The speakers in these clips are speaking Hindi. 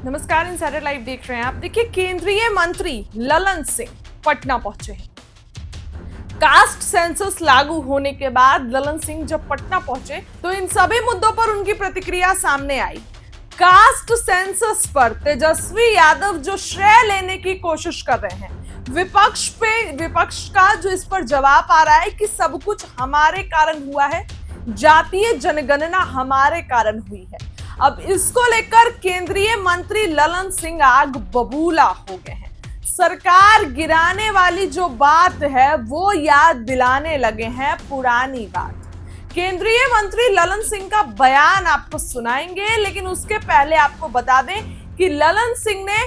नमस्कार, इनसाइडर लाइव देख रहे हैं आप। देखिए, केंद्रीय मंत्री ललन सिंह पटना पहुंचे हैं। कास्ट सेंसस लागू होने के बाद ललन सिंह जब पटना पहुंचे तो इन सभी मुद्दों पर उनकी प्रतिक्रिया सामने आई। कास्ट सेंसस पर तेजस्वी यादव जो श्रेय लेने की कोशिश कर रहे हैं, विपक्ष का जो इस पर जवाब आ रहा है कि सब कुछ हमारे कारण हुआ है, जातीय जनगणना हमारे कारण हुई है। अब इसको लेकर केंद्रीय मंत्री ललन सिंह आग बबूला हो गए हैं। सरकार गिराने वाली जो बात है वो याद दिलाने लगे हैं पुरानी बात। केंद्रीय मंत्री ललन सिंह का बयान आपको सुनाएंगे, लेकिन उसके पहले आपको बता दें कि ललन सिंह ने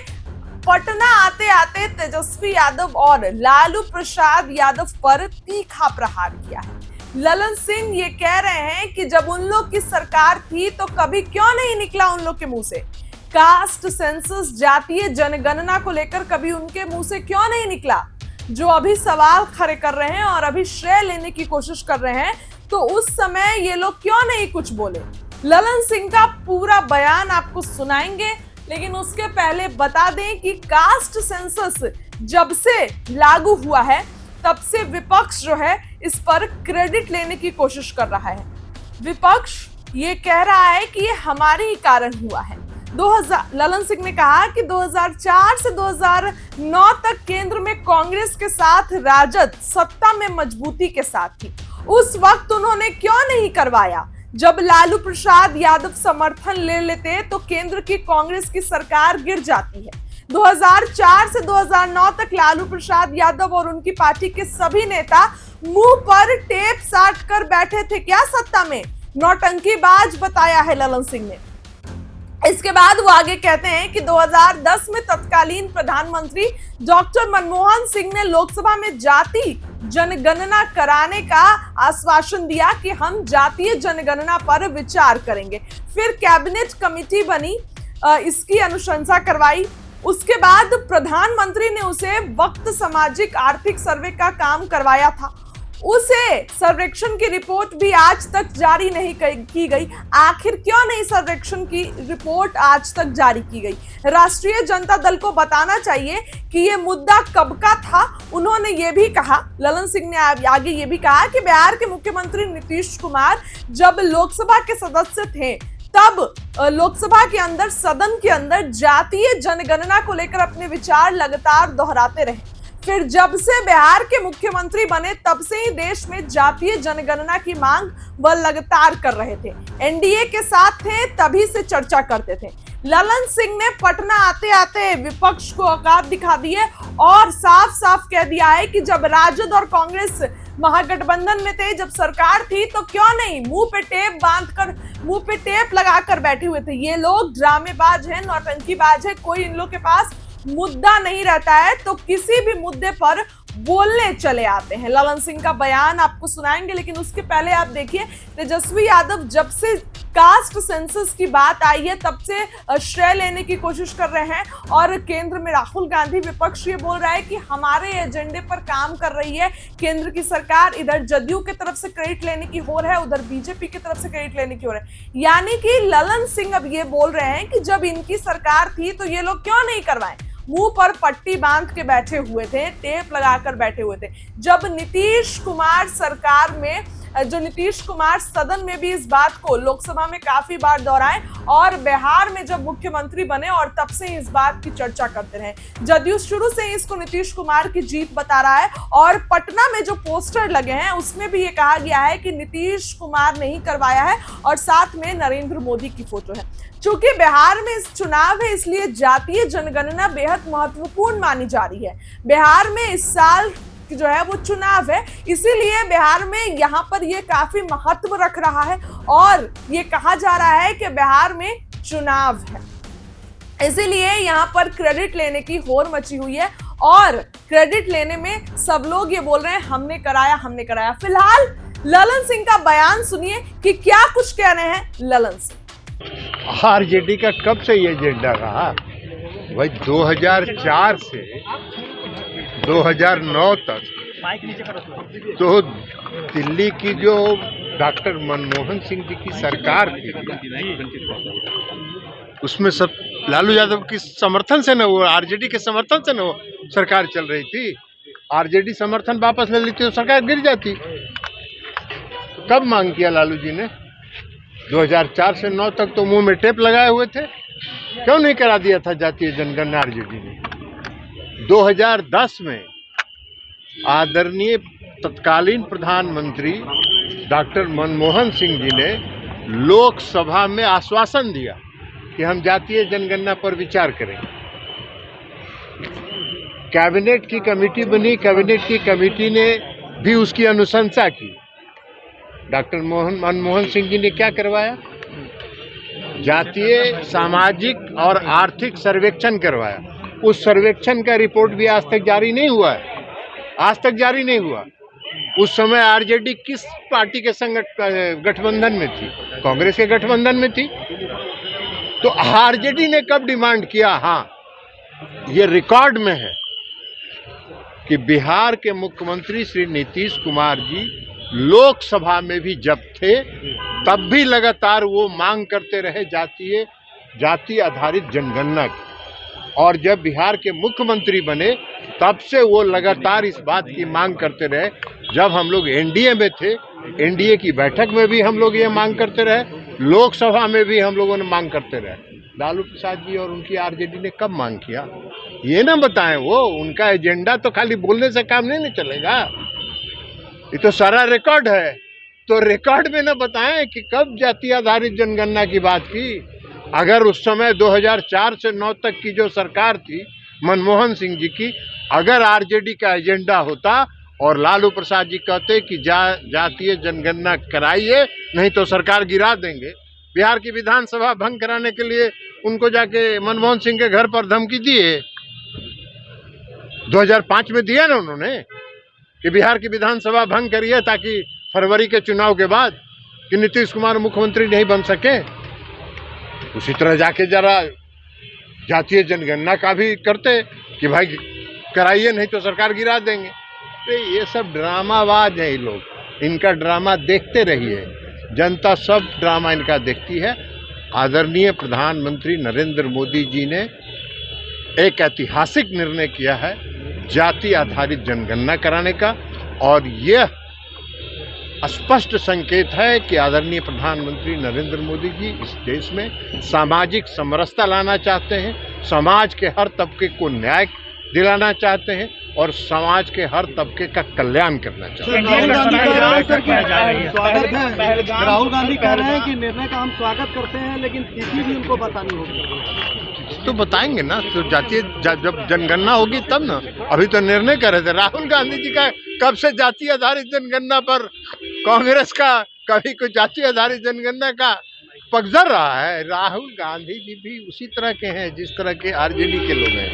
पटना आते आते तेजस्वी यादव और लालू प्रसाद यादव पर तीखा प्रहार किया है। ललन सिंह ये कह रहे हैं कि जब उन लोग की सरकार थी तो कभी क्यों नहीं निकला उन लोग के मुंह से कास्ट सेंसस, जातीय जनगणना को लेकर कभी उनके मुंह से क्यों नहीं निकला। जो अभी सवाल खड़े कर रहे हैं और अभी श्रेय लेने की कोशिश कर रहे हैं, तो उस समय ये लोग क्यों नहीं कुछ बोले। ललन सिंह का पूरा बयान आपको सुनाएंगे, लेकिन उसके पहले बता दें कि कास्ट सेंसस जब से लागू हुआ है तब से विपक्ष जो है इस पर क्रेडिट लेने की कोशिश कर रहा है। विपक्ष ये कह रहा है कि ये हमारे ही कारण हुआ है। ललन सिंह ने कहा कि 2004 से 2009 तक केंद्र में कांग्रेस के साथ राजद सत्ता में मजबूती के साथ थी। उस वक्त उन्होंने क्यों नहीं करवाया। जब लालू प्रसाद यादव समर्थन ले लेते तो केंद्र की कांग्रेस की सरकार गिर जाती है। 2004 से 2009 तक लालू प्रसाद यादव और उनकी पार्टी के सभी नेता मुंह पर टेप साट कर बैठे थे क्या सत्ता में। नौटंकीबाज बताया है ललन सिंह ने। इसके बाद वो आगे कहते हैं कि 2010 में तत्कालीन प्रधानमंत्री डॉक्टर मनमोहन सिंह ने लोकसभा में जाति जनगणना कराने का आश्वासन दिया कि हम जातीय जनगणना पर विचार करेंगे। फिर कैबिनेट कमेटी बनी, इसकी अनुशंसा करवाई। उसके बाद प्रधानमंत्री ने उसे वक्त सामाजिक आर्थिक सर्वे का काम करवाया था। उसे सर्वेक्षण की रिपोर्ट भी आज तक जारी नहीं की गई। आखिर क्यों नहीं सर्वेक्षण की रिपोर्ट आज तक जारी की गई। राष्ट्रीय जनता दल को बताना चाहिए कि ये मुद्दा कब का था। उन्होंने ये भी कहा, ललन सिंह ने आगे ये भी कहा कि बिहार के मुख्यमंत्री नीतीश कुमार जब लोकसभा के सदस्य थे तब लोकसभा के अंदर, सदन के अंदर जातीय जनगणना को लेकर अपने विचार लगातार दोहराते रहे। फिर जब से बिहार के मुख्यमंत्री बने तब से ही देश में जातीय जनगणना की मांग वह लगातार कर रहे थे। एनडीए के साथ थे तभी से चर्चा करते थे। ललन सिंह ने पटना आते आते विपक्ष को औकात दिखा दी है और साफ साफ कह दिया है कि जब राजद और कांग्रेस महागठबंधन में थे, जब सरकार थी, तो क्यों नहीं मुंह पे टेप बांधकर, मुंह पे टेप लगाकर बैठे हुए थे। ये लोग ड्रामेबाज हैं, नौटंकीबाज है। कोई इन लोग के पास मुद्दा नहीं रहता है तो किसी भी मुद्दे पर बोलने चले आते हैं। ललन सिंह का बयान आपको सुनाएंगे, लेकिन उसके पहले आप देखिए, तेजस्वी यादव जब से कास्ट सेंसस की बात आई है तब से श्रेय लेने की कोशिश कर रहे हैं और केंद्र में राहुल गांधी, विपक्ष ये बोल रहा है कि हमारे एजेंडे पर काम कर रही है केंद्र की सरकार। इधर जदयू की तरफ से क्रेडिट लेने की हो रहा है, उधर बीजेपी की तरफ से क्रेडिट लेने की हो रहा है। यानी कि ललन सिंह अब ये बोल रहे हैं कि जब इनकी सरकार थी तो ये लोग क्यों नहीं करवाएं। मुंह पर पट्टी बांध के बैठे हुए थे, टेप लगाकर बैठे हुए थे। जब नीतीश कुमार सरकार में, जो नीतीश कुमार सदन में भी इस बात को लोकसभा में काफी बार दोहराए और बिहार में जब मुख्यमंत्री बने और तब से इस बात की चर्चा करते रहे। जदयू शुरू से ही इसको नीतीश कुमार की जीत बता रहा है और पटना में जो पोस्टर लगे हैं उसमें भी ये कहा गया है कि नीतीश कुमार ने ही करवाया है और साथ में नरेंद्र मोदी की फोटो है। चूंकि बिहार में इस चुनाव है, इसलिए जातीय जनगणना बेहद महत्वपूर्ण मानी जा रही है। बिहार में इस साल जो है वो चुनाव है, इसीलिए बिहार में यहाँ पर ये काफी महत्व रख रहा है और ये कहा जा रहा है कि बिहार में चुनाव है, इसीलिए यहाँ पर क्रेडिट लेने की होड़ मची हुई है और क्रेडिट लेने में सब लोग ये बोल रहे हैं हमने कराया, हमने कराया। फिलहाल ललन सिंह का बयान सुनिए कि क्या कुछ कह रहे हैं ललन सिंह। आरजेडी का कब से ये एजेंडा रहा भाई, 2004 से 2009 तक तो दिल्ली की जो डॉक्टर मनमोहन सिंह जी की सरकार थी, उसमें सब लालू यादव की समर्थन से ना, वो आरजेडी के समर्थन से ना वो सरकार चल रही थी। आरजेडी समर्थन वापस ले लेती तो सरकार गिर जाती। तो कब मांग किया लालू जी ने? 2004 से 9 तक तो मुंह में टेप लगाए हुए थे। क्यों नहीं करा दिया था जातीय जनगणना आरजेडी ने? 2010 में आदरणीय तत्कालीन प्रधानमंत्री डॉक्टर मनमोहन सिंह जी ने लोकसभा में आश्वासन दिया कि हम जातीय जनगणना पर विचार करेंगे। कैबिनेट की कमेटी बनी, कैबिनेट की कमेटी ने भी उसकी अनुशंसा की। डॉक्टर मनमोहन सिंह जी ने क्या करवाया? जातीय, सामाजिक और आर्थिक सर्वेक्षण करवाया। उस सर्वेक्षण का रिपोर्ट भी आज तक जारी नहीं हुआ है, आज तक जारी नहीं हुआ। उस समय आरजेडी किस पार्टी के संग गठबंधन में थी? कांग्रेस के गठबंधन में थी। तो आरजेडी ने कब डिमांड किया? हाँ, ये रिकॉर्ड में है कि बिहार के मुख्यमंत्री श्री नीतीश कुमार जी लोकसभा में भी जब थे तब भी लगातार वो मांग करते रहे जाति आधारित जनगणना की। और जब बिहार के मुख्यमंत्री बने तब से वो लगातार इस बात की मांग करते रहे। जब हम लोग एनडीए में थे, एनडीए की बैठक में भी हम लोग ये मांग करते रहे, लोकसभा में भी हम लोगों ने मांग करते रहे। लालू प्रसाद जी और उनकी आरजेडी ने कब मांग किया? ये ना बताएं। वो उनका एजेंडा तो खाली बोलने से काम नहीं चलेगा, ये तो सारा रिकॉर्ड है। तो रिकॉर्ड में ना बताएं कि कब जाति आधारित जनगणना की बात की। अगर उस समय 2004 से 9 तक की जो सरकार थी मनमोहन सिंह जी की, अगर आरजेडी का एजेंडा होता और लालू प्रसाद जी कहते कि जातीय जनगणना कराइए नहीं तो सरकार गिरा देंगे, बिहार की विधानसभा भंग कराने के लिए उनको जाके मनमोहन सिंह के घर पर धमकी दिए। 2005 में दिया ना उन्होंने कि बिहार की विधानसभा भंग करिए ताकि फरवरी के चुनाव के बाद कि नीतीश कुमार मुख्यमंत्री नहीं बन सके। उसी तरह जाके जरा जातीय जनगणना का भी करते कि भाई कराइए नहीं तो सरकार गिरा देंगे। तो ये सब ड्रामाबाज है ये लोग, इनका ड्रामा देखते रहिए। जनता सब ड्रामा इनका देखती है। आदरणीय प्रधानमंत्री नरेंद्र मोदी जी ने एक ऐतिहासिक निर्णय किया है जाति आधारित जनगणना कराने का, और यह स्पष्ट संकेत है कि आदरणीय प्रधानमंत्री नरेंद्र मोदी जी इस देश में सामाजिक समरसता लाना चाहते हैं, समाज के हर तबके को न्याय दिलाना चाहते हैं और समाज के हर तबके का कल्याण करना चाहते हैं। राहुल गांधी कह रहे हैं कि निर्णय का हम स्वागत करते हैं, लेकिन तिथि भी उनको बतानी होगी। तो बताएंगे ना, तो जातीय जब जनगणना होगी तब ना। अभी तो निर्णय कर रहे थे। राहुल गांधी जी का कब से जाति आधारित जनगणना पर कांग्रेस का कभी कोई जाति आधारित जनगणना का पगजर रहा है। राहुल गांधी जी भी उसी तरह के हैं जिस तरह के आरजेडी के लोग हैं।